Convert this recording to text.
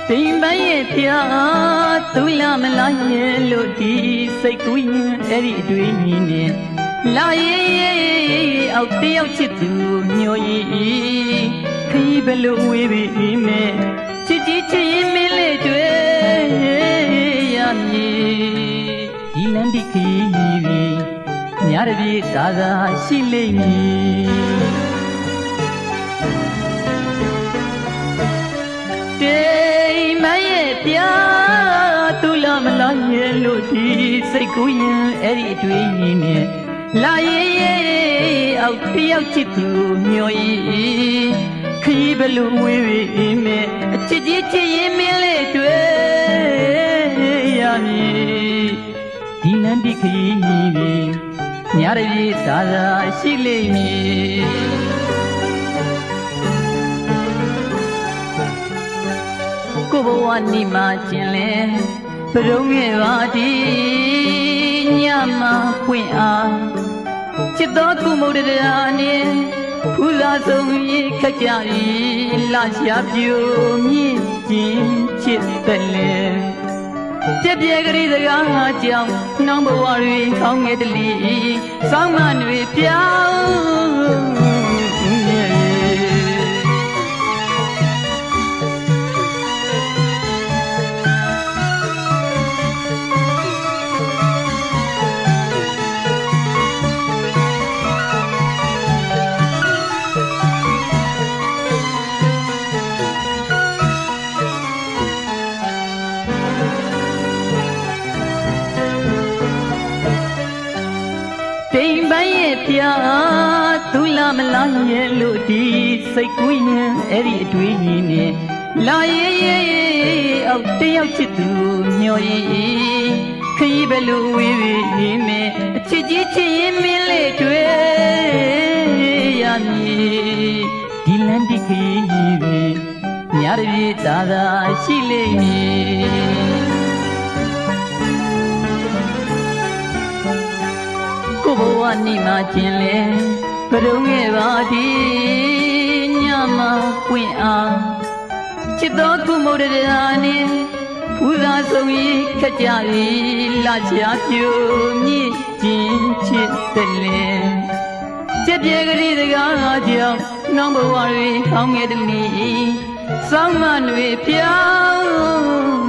တိမ်ပန်းရဲ့ဖျားသူလာမလာရဲ့လို့ဒီစိတ်ကူးရင်အဲ့ဒီအတွေ့အမြင်နဲ့လာရဲ့အောက်တယောက်ချစ်သူညှို့ရင်ခရီးဘလို့ဝေးပြီးမဲ့ချစ်ကြီးချစ်ရင်မင်းလေးတွေ့ရမည်ဒီလမ်းဒီခရီးပြီးညာတပြေသာသာရှိလိမ့်မည်ပြာသူလာမလာရဲ့လို့ဒီစိတ်ကူးရင်အဲ့ဒီအတွေ့အမြင်နဲ့လာရဲ့အောက်တယောက်ချစ်သူညှို့ရင်ခရီးဘလို့ဝေးဝေးမဲ့အချစ်ကြီးချစ်ရင်မင်းလေးတွေ့ရမည်ဒီလမ်းဒီခရီးပြီးညာတပြေသာသာရှိလိမ့်မည်ကိုဘဝနိမကျင်လဲပရုံးခဲ့ပါဒီညမှာပွင့်အားချစ်တော်ကုမုဒ္ဒရာနဲ့ဖူးသာဆုံးရေးခက်ကြပြီလာရှာပြိုမြင့်ကျင်ချစ်တယ်လေပြည့်ပြည့်ကလေးစကားငါကြောင့်နှောင်းဘဝတွေကောင်းငယ်တလီစောင်းမတွေပြောင်းတိမ်ပန်းရဲ့ဖျားသူလာမလာရဲ့လို့ဒီစိတ်ကူးရင်အဲ့ဒီအတွေ့အမြင်နဲ့လာရဲ့အောက်တယောက်ချစ်သူညှို့ရင်ခရီးဘလို့ဝေးဝေးမဲ့အချစ်ကြီးချစ်ရင်မင်းလေးတွေ့ရမည်ဒီလမ်းဒီခရီးပြီးညာတပြေသာသာရှိလိမ့်မည်ကိုဘဝနိမကျင်လဲပရုံးခဲ့ပါဒီညမှာပွင့်အားချစ်တော်ကုမုဒ္ဒရာနဲ့ဖူးသာဆုံးရေးခက်ကြပြီလာရှာပြိုမြင့်ကျင်ချစ်တယ်လေကြက်ပြေကလေးစကားငါကြောင့်နှောင်းဘဝတွေကောင်းငယ်တလီစောင်းမတွေပြောင်း